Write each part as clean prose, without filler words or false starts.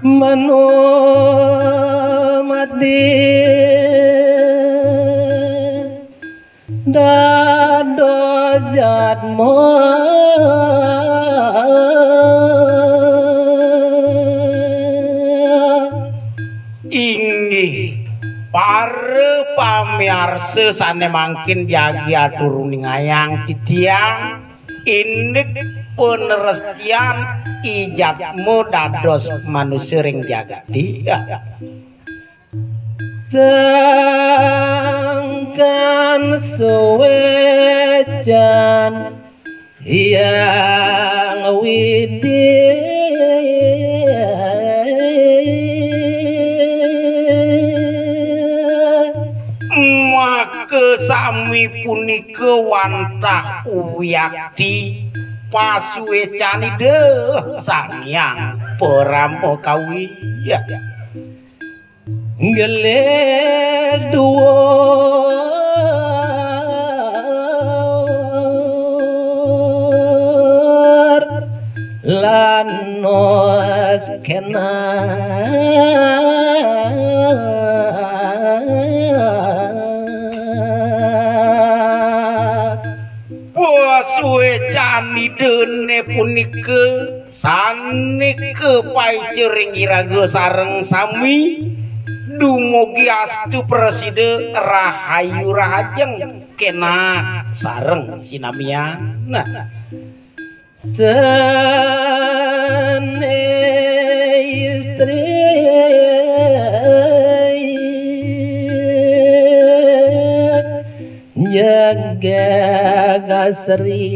Manumadi dado jatmo inggih para pamirsa sane mangkin jagi aturuning ayang titiang indek penerestian ijatmu dados manusia ring jagati sangkan suwejan yang widi maka sami punika wantah uyakti pasuwecani deuh sangyang Pramokawi geles duor lanos kena pasuwecani dene punika sanike paicering iraga sareng sami dumugi astu preside rahayu rahajeng kena sareng sinamian sane istri jaga gasri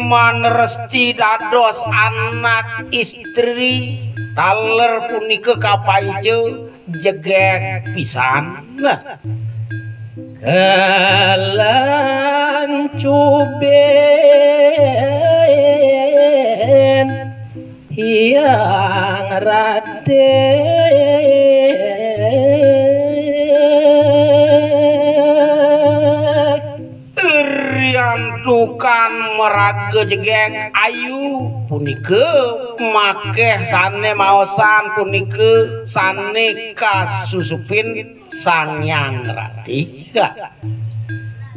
manresti dados anak istri taler punika kapaice jegek pisan kalan cuben yang tukan meraga jegek ayu punika makeh sane maosan punika sane kasusupin Sangyang Rati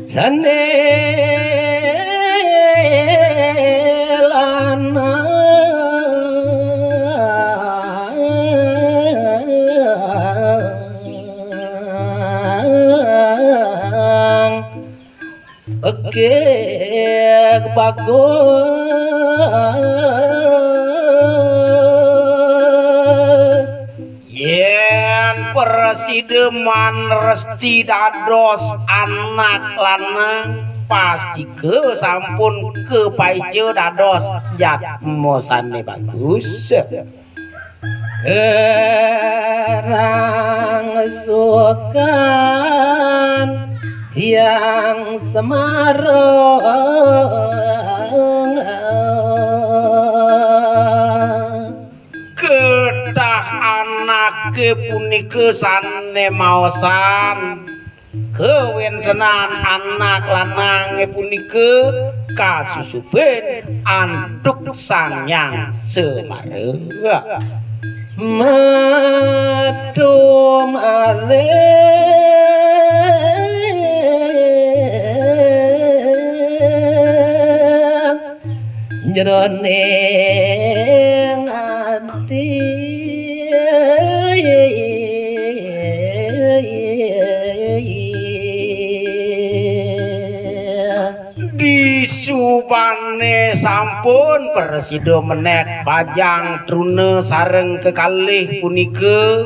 sane lana Oke bagus yen preside manresti dados anak lanang pasti ke sampun kepaice dados jatmo sane bagus kerang sukan yang semarang kedah anake punika sane maosan kewentenan anak lanange punika kasusupin antuk Sangyang Semara madum are jroning ati disubane sampun presida menek Pajang Truna sareng kekalih punika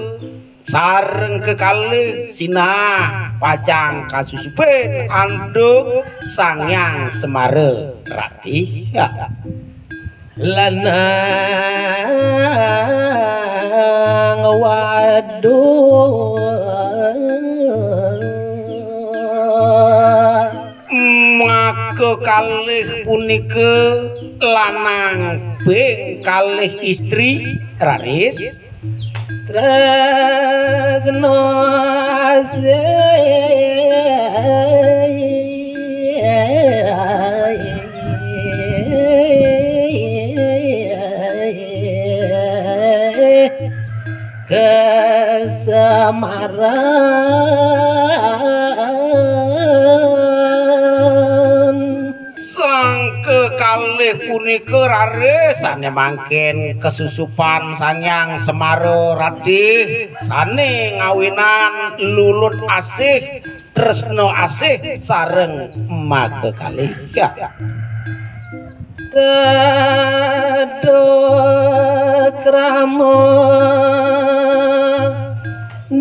sareng kekalih sinah Pajang kasusupin anduk Sangyang Semara Rati lanang waduh maka kekalih punika lanang beng kalih istri raris tresno kesamaran sang kekalih punika raris sane mangken kesusupan Sangyang Semar Radih sane ngawinan lulut asih tresno asih sareng makekalih ya dado krama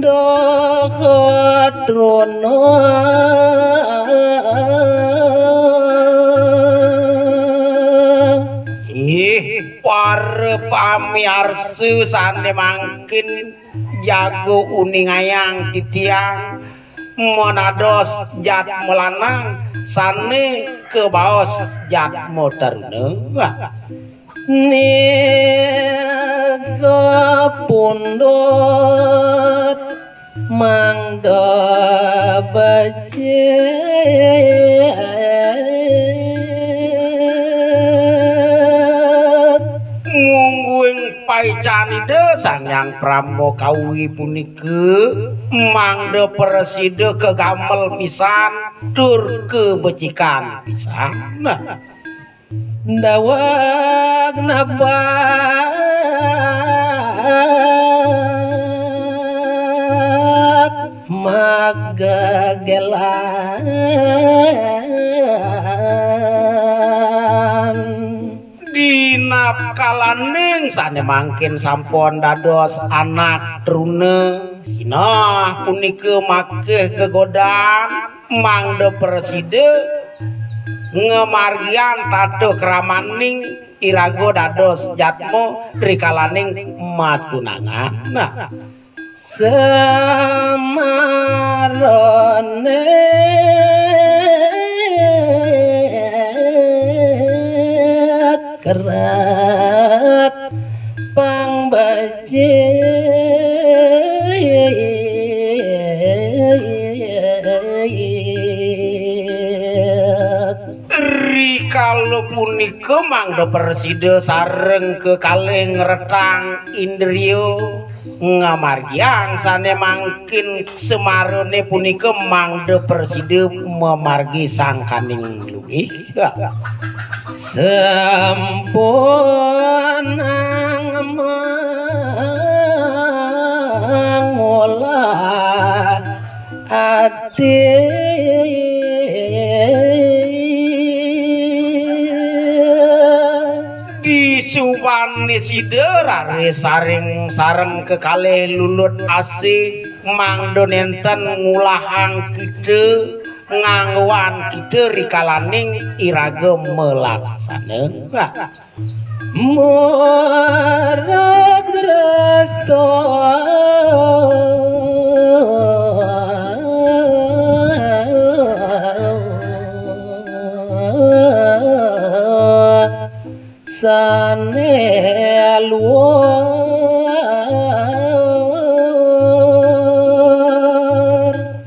dohotrono nggih para pamirsa sane mangkin jago uningayang titiang monados jat melanang sane kebaos jat motaruna nego pundut mangda becet ngungguing paicanida Sangyang Pramokawi punika mangda presida kegamel pisan tur kebecikan pisan nah dawag nabak magagelan dinap kalaning sane mangkin sampun dados anak trune sinah punika makeh gegodan mangda presida ngemargian tado kramaning irago dados jatmo rikalaning matunangan nah samarone kerat pangbaje kalau punika mangda presida sareng kekalih ngretang indriyo ngamargiang sane mangkin semarone punika mangda presida memargi sangkaning luwih sampun ngolah ade disuwani sidera saring sareng kekalih lulut asih mangda nenten ngulahang kide ngangguan kide rikalaning iraga melaksana morag resto sane luar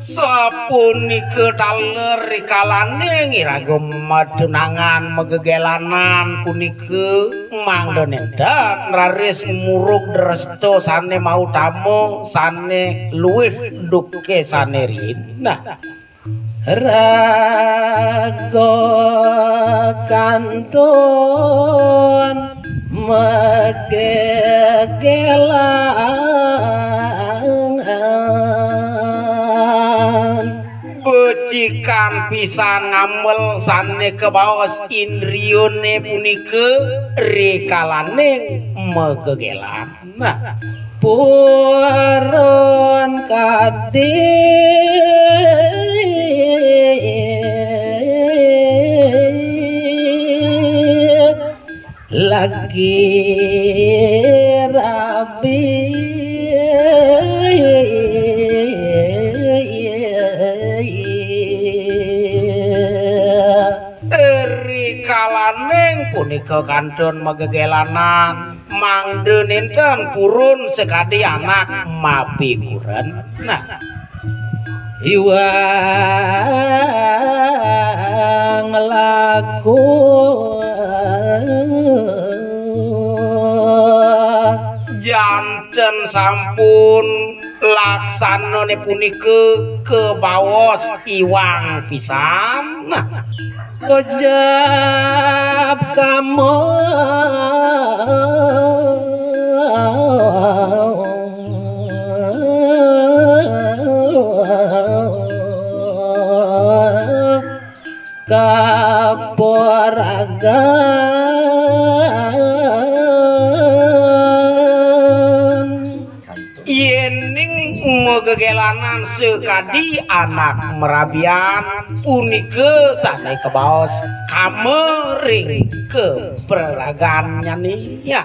sapunika daler rikalaning iraga madunangan megegelanan punika mangda nendan raris murug resto sane mau tamu sane luwih duke sane rina raga kantun megegelangan becikan pisan ngamel sane kebaos indriyone punika rikalaning megegelan nah purun kadit lagi rabi rikalaneng punika kantun magegelanan mangdeuninten purun sekadi anak mapiguren. Nah iwang laku janten sampun laksanane punika kebaos iwang pisan. Nah ojab kamu kaporagan yening megegelanan sekadi anak merabian punika sane kebaos kamering keperagaannya nih ya.